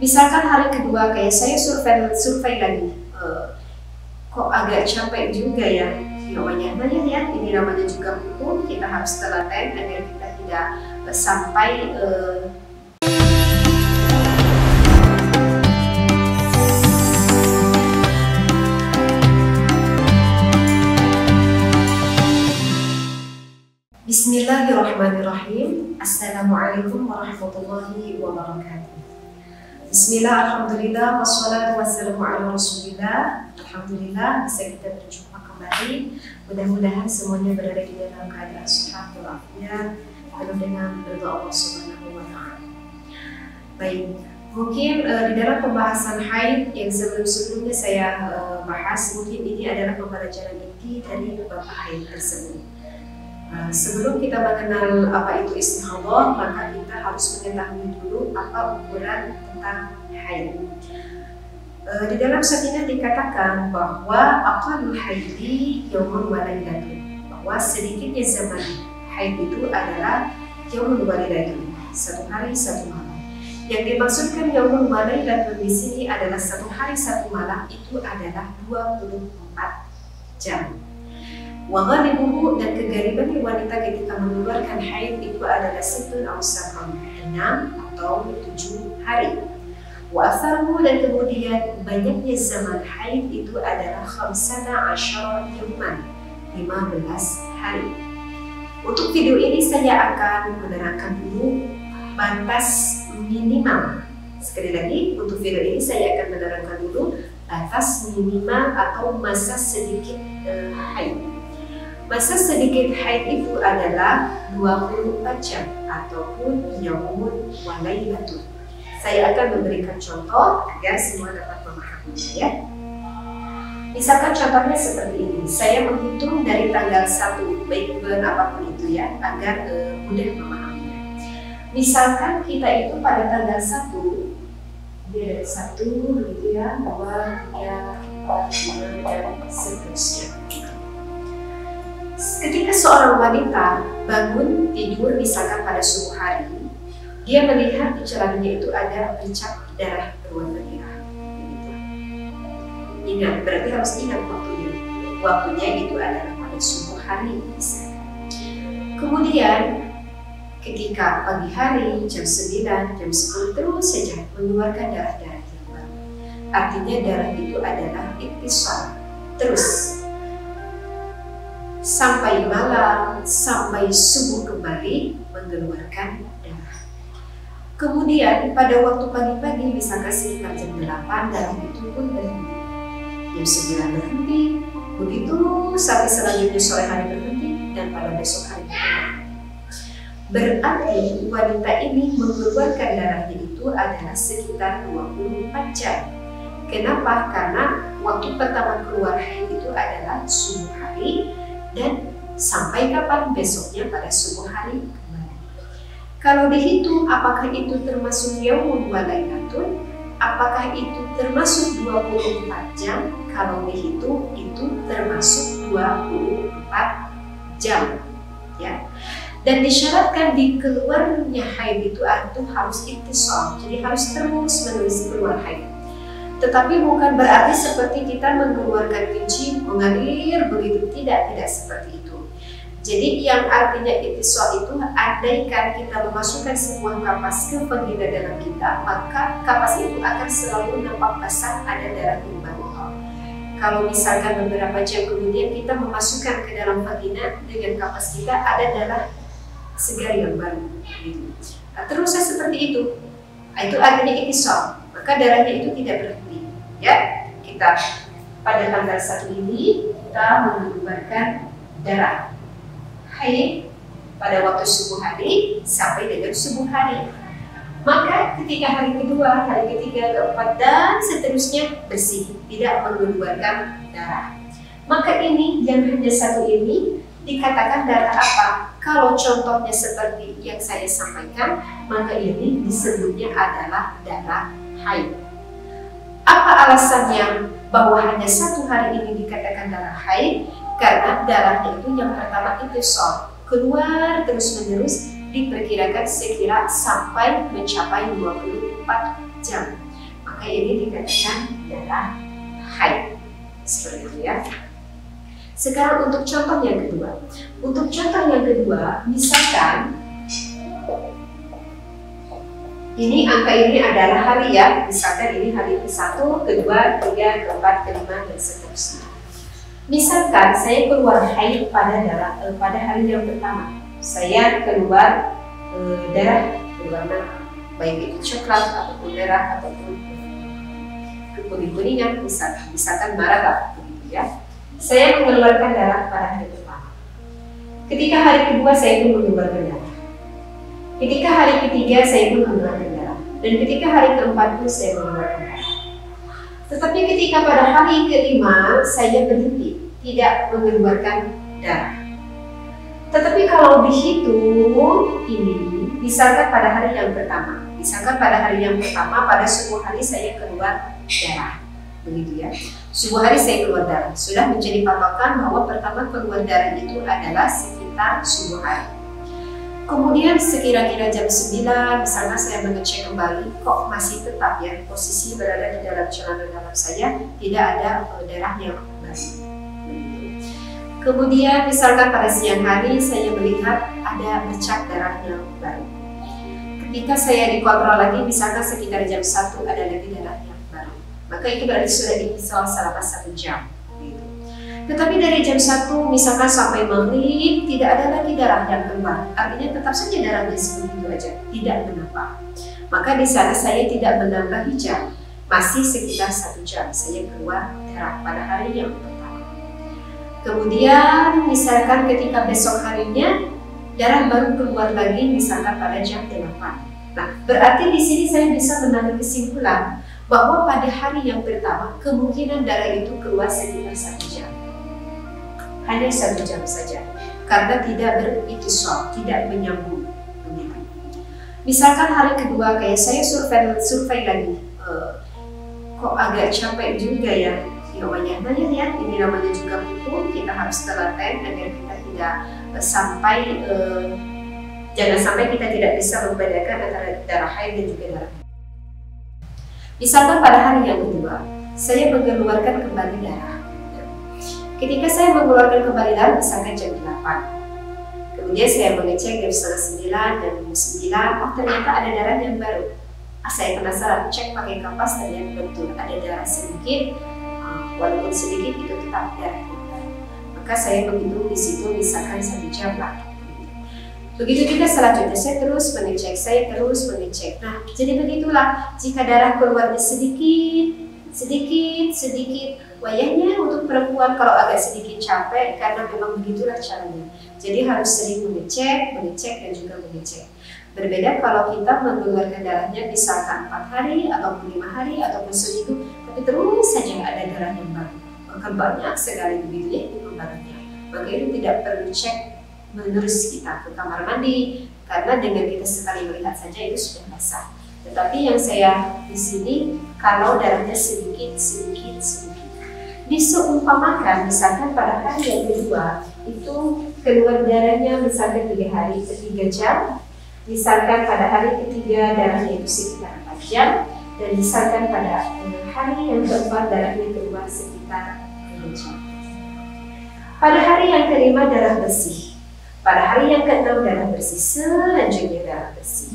Misalkan hari kedua kayak saya survei lagi, kok agak capek juga ya, namanya ya, ini namanya juga hukum, kita harus telaten agar kita tidak sampai Bismillahirrahmanirrahim. Assalamualaikum warahmatullahi wabarakatuh. Bismillah, alhamdulillah, wassalatu wassalamu ala rasulillah. Alhamdulillah bisa kita berjumpa kembali. Mudah-mudahan semuanya berada di dalam keadaan sehat walafiat, penuh dengan ridha Allah Subhanahu wa ta'ala. Baik, mungkin di dalam pembahasan haid yang sebelum-sebelumnya saya bahas, mungkin ini adalah pembelajaran inti dari bab haid tersebut. Sebelum kita mengenal apa itu istihadah, maka kita harus mengetahui dulu apa ukuran tentang haid. Di dalam sakinah dikatakan bahwa aqallul haidi yaumun wa lailatun, bahwa sedikitnya zaman haid itu adalah yaumun wa lailatun, satu hari satu malam. Yang dimaksudkan yaumun wa lailatun di sini adalah satu hari satu malam itu adalah 24 jam. Waghalibuhu, dan kegaliban wanita ketika mengeluarkan haid itu adalah 6 atau 7 hari. Wa asaruhu, dan kemudian banyaknya zaman haid itu adalah 15 yauman, 15 hari. Untuk video ini saya akan menerangkan dulu batas minimal. Sekali lagi, untuk video ini saya akan menerangkan dulu batas minimal atau masa sedikit haid. Masa sedikit haid itu adalah 24 jam ataupun yaumun wa lailatun. Saya akan memberikan contoh agar semua dapat memahaminya ya. Misalkan contohnya seperti ini. Saya menghitung dari tanggal 1, baik bulan apapun itu ya, agar mudah memahaminya. Misalkan kita itu pada tanggal 1, dia ada 1, begitu ya, 2, 3, 4, 5, dan seterusnya. Ketika seorang wanita bangun tidur misalkan pada subuh hari, dia melihat di celananya itu ada bercak darah berwarna merah. Ingat, berarti harus ingat waktunya. Waktunya itu adalah pada subuh hari misalkan. Kemudian ketika pagi hari jam 9, jam 10 terus saja mengeluarkan darah-darah yang baru. Artinya darah itu adalah ittisal terus sampai malam, sampai subuh kembali mengeluarkan darah. Kemudian pada waktu pagi-pagi misalkan sekitar jam 8 darah itu pun berhenti. Jam 9 berhenti, begitu sampai selanjutnya sore hari berhenti, dan pada besok hari berhenti. Berarti wanita ini mengeluarkan darahnya itu adalah sekitar 24 jam. Kenapa? Karena waktu pertama keluar haid itu adalah subuh hari, dan sampai kapan? Besoknya pada subuh hari kembali. Kalau dihitung apakah itu termasuk yaumun wa lailatun, apakah itu termasuk 24 jam? Kalau dihitung itu termasuk 24 jam ya. Dan disyaratkan di keluarnya haid itu harus ittisal, jadi harus terus menerus keluar haid. Tetapi bukan berarti seperti kita mengeluarkan kencing mengalir begitu, tidak seperti itu. Jadi yang artinya ittisal itu andaikan kita memasukkan sebuah kapas ke vagina dalam kita, maka kapas itu akan selalu nampak basah, ada darah yang baru. Kalau misalkan beberapa jam kemudian kita memasukkan ke dalam vagina dengan kapas kita, ada darah segar yang baru. Gitu. Nah, terusnya seperti itu. Itu artinya ittisal, maka darahnya itu tidak berhenti. Ya, kita pada tanggal 1 ini kita mengeluarkan darah haid pada waktu subuh hari sampai dengan subuh hari. Maka ketika hari kedua, hari ketiga, keempat, dan seterusnya bersih, tidak mengeluarkan darah. Maka ini yang hanya 1 ini dikatakan darah apa? Kalau contohnya seperti yang saya sampaikan, maka ini disebutnya adalah darah haid. Apa alasannya bahwa hanya 1 hari ini dikatakan darah haid? Karena darahnya itu yang pertama ittisal, keluar terus-menerus, diperkirakan sekira sampai mencapai 24 jam. maka ini dikatakan darah haid. Seperti itu ya. Sekarang untuk contoh yang kedua. Untuk contoh yang kedua, misalkan ini angka ini adalah hari ya. Misalkan ini hari ke-1, ke-2, ke-3, ke-4, ke-5 dan seterusnya. Misalkan saya keluar haid pada hari yang pertama. Saya keluar darah berwarna baik itu coklat ataupun merah ataupun kuning-kuningan, misalkan marah begitu ya. Saya mengeluarkan darah pada hari pertama. Ketika hari kedua saya pun mengeluarkan darah. Ketika hari ketiga saya pun mengeluarkan darah. Dan ketika hari keempat pun saya mengeluarkan darah. Tetapi ketika pada hari kelima saya berhenti, tidak mengeluarkan darah. Tetapi kalau dihitung ini, misalkan pada hari yang pertama, pada subuh hari saya keluar darah, begitu ya. Subuh hari saya keluar darah, sudah menjadi patokan bahwa pertama keluar darah itu adalah sekitar subuh hari. Kemudian sekira-kira jam 9, misalnya saya mengecek kembali, kok masih tetap ya posisi berada di dalam celana dalam saya, tidak ada darah yang baru. Kemudian misalkan pada siang hari saya melihat ada bercak darah yang baru. Ketika saya dikontrol lagi, misalkan sekitar jam 1 ada lagi darah yang baru. Maka itu berarti sudah dipisah selama 1 jam. Gitu. Tetapi dari jam 1 misalkan sampai maghrib tidak ada lagi darah yang keluar. Artinya tetap saja darahnya sebegitu aja, tidak menambah. Maka di sana saya tidak menambah jam, masih sekitar 1 jam saya keluar darah pada hari yang pertama. Kemudian misalkan ketika besok harinya darah baru keluar lagi misalkan pada jam 8. Nah, berarti di sini saya bisa mengambil kesimpulan bahwa pada hari yang pertama kemungkinan darah itu keluar sekitar 1 jam. Hanya 1 jam saja, karena tidak beritisol, tidak menyambung. Misalkan hari kedua kayak saya survei lagi, kok agak capek juga ya. Ya wajarnya ya, ini namanya juga hukum, kita harus telaten agar kita tidak jangan sampai kita tidak bisa membedakan antara darah haid dan juga darah. Misalkan pada hari yang kedua, saya mengeluarkan kembali darah. Ketika saya mengeluarkan kembali darah, misalkan jam 8. Kemudian saya mengecek jam 8:30 dan jam 9, oh ternyata ada darah yang baru. Saya penasaran, cek pakai kapas, ternyata betul ada darah sedikit. Walaupun sedikit itu tetap darah. Maka saya menghitung di situ misalkan 1 jam lah. Begitu juga selanjutnya saya terus mengecek. Nah, jadi begitulah jika darah keluarnya sedikit. Wayahnya untuk perempuan kalau agak sedikit capek karena memang begitulah caranya. Jadi harus sering mengecek dan juga mengecek. Berbeda kalau kita mengeluarkan darahnya misalkan 4 hari ataupun 5 hari ataupun seminggu, tapi terus saja ada darah yang baru. Maka banyak sekali begitu ya pembarunya. Maka itu tidak perlu cek menerus kita ke kamar mandi karena dengan kita sekali melihat saja itu sudah basah. Tetapi yang saya di sini kalau darahnya sedikit. Diseumpamakan misalkan pada hari yang kedua itu keluar darahnya misalkan 3 hari ke 3 jam. Misalkan pada hari ketiga darahnya itu sekitar 4 jam dan misalkan pada hari yang keempat darahnya keluar sekitar 3 jam. Pada hari yang kelima darah bersih, pada hari yang keenam darah bersih, selanjutnya darah bersih.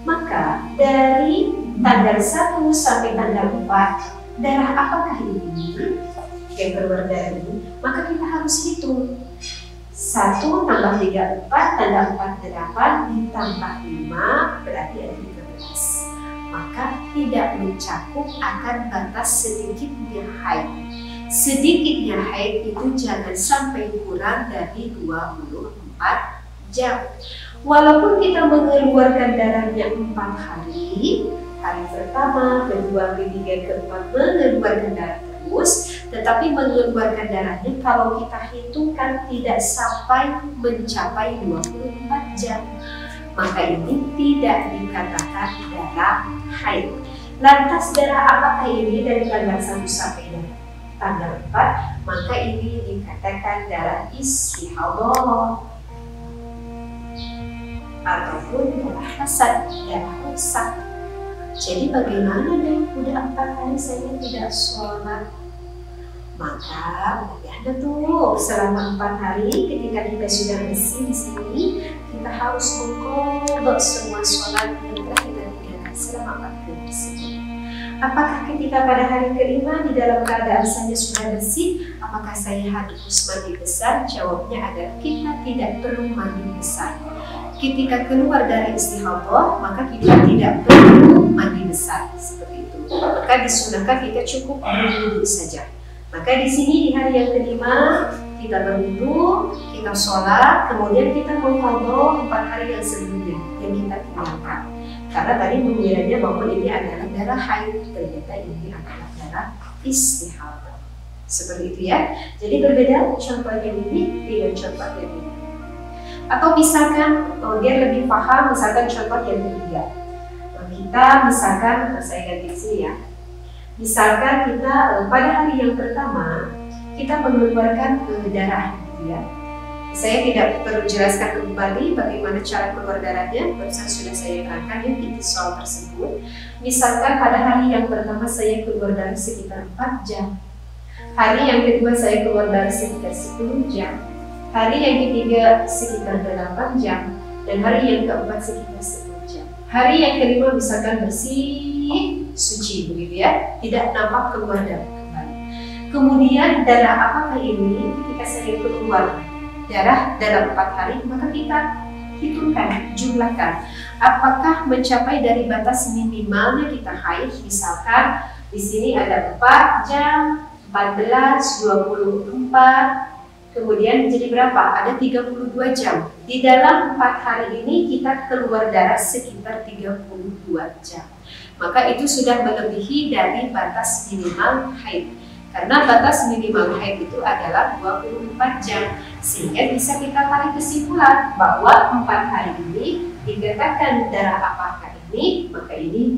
Maka dari tanggal 1 sampai tanggal 4 darah apakah ini yang keluar darah ini? Maka kita harus hitung. 1 tambah 3, 4, tambah 4, 8, ditambah 5, berarti ada 13. Maka tidak mencakup akan batas sedikitnya haid. Sedikitnya haid itu jangan sampai kurang dari 24 jam. Walaupun kita mengeluarkan darahnya 4 hari, hari pertama, kedua, ketiga, keempat mengeluarkan darah terus, tetapi mengeluarkan darahnya kalau kita hitungkan tidak sampai mencapai 24 jam. Maka ini tidak dikatakan darah haid. Lantas darah apakah ini dari tanggal 1 sampai tanggal 4? Maka ini dikatakan darah istihadah ataupun darah hasad, darah rusak. Jadi bagaimana dong? Udah 4 hari saya tidak sholat. Maka Anda tuh selama 4 hari ketika kita sudah bersih di sini, kita harus mengqadha semua sholat yang telah kita tinggalkan selama 4 hari tersebut. Apakah ketika pada hari kelima di dalam keadaan saya sudah bersih, apakah saya harus mandi besar? Jawabnya adalah kita tidak perlu mandi besar. Ketika keluar dari istihadhah, maka kita tidak perlu mandi besar seperti itu. Maka disunahkan kita cukup berwudu saja. Maka di sini di hari yang kelima kita berwudu, kita sholat, kemudian kita mengqadha 4 hari yang sebelumnya yang kita tinggalkan. Karena tadi mengiranya bahwa ini adalah darah haid, ternyata ini adalah darah istihadhah. Seperti itu ya. Jadi berbeda contoh yang ini dengan contoh yang ini. Atau misalkan biar lebih paham, misalkan contoh yang ketiga. Kita misalkan, saya ganti di sini ya. Misalkan kita pada hari yang pertama kita mengeluarkan darah, gitu ya. Saya tidak perlu jelaskan kembali bagaimana cara keluar darahnya, barusan sudah saya terangkan ya di soal tersebut. Misalkan pada hari yang pertama saya keluar darah sekitar 4 jam, hari yang kedua saya keluar darah sekitar 10 jam, hari yang ketiga sekitar 8 jam, dan hari yang keempat sekitar 10 jam. Hari yang kelima misalkan bersih, suci begitu ya, tidak nampak keluar darah kembali. Kemudian darah apakah ini ketika saya keluar darah dalam 4 hari, maka kita hitungkan, jumlahkan apakah mencapai dari batas minimalnya kita haid. Misalkan di sini ada 4 jam, 14, 24, kemudian menjadi berapa? Ada 32 jam. Di dalam 4 hari ini kita keluar darah sekitar 32 jam. Maka itu sudah melebihi dari batas minimal haid. Karena batas minimal haid itu adalah 24 jam. Sehingga bisa kita tarik kesimpulan bahwa 4 hari ini dikatakan darah apakah ini, maka ini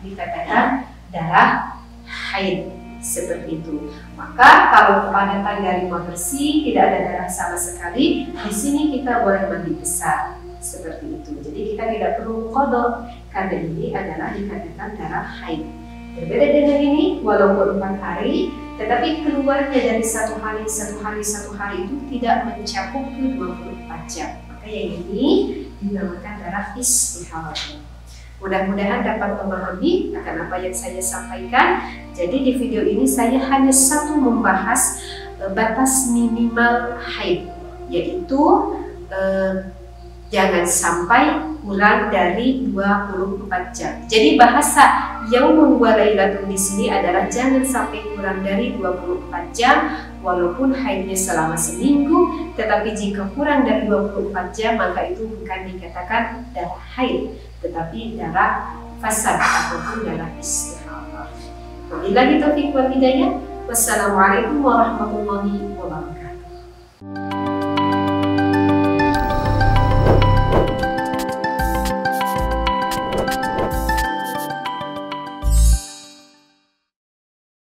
dikatakan darah haid. Seperti itu. Maka kalau kepadatan dari bersih, tidak ada darah sama sekali, di sini kita boleh mandi besar. Seperti itu. Jadi kita tidak perlu qadha karena ini adalah dikatakan darah haid. Berbeda dengan ini, walaupun 4 hari, tetapi keluarnya dari satu hari itu tidak mencakup ke 24 jam. Maka yang ini dinamakan darah istihadhah. Mudah-mudahan dapat memahami akan apa yang saya sampaikan. Jadi di video ini saya hanya membahas batas minimal haid, yaitu jangan sampai kurang dari 24 jam. Jadi bahasa yaumun wa lailatun di sini adalah jangan sampai kurang dari 24 jam walaupun haidnya selama seminggu, tetapi jika kurang dari 24 jam maka itu bukan dikatakan darah haid, tetapi darah fasad ataupun darah istihadhah. Wabillahi taufiq wal hidayah. Wassalamualaikum warahmatullahi wabarakatuh.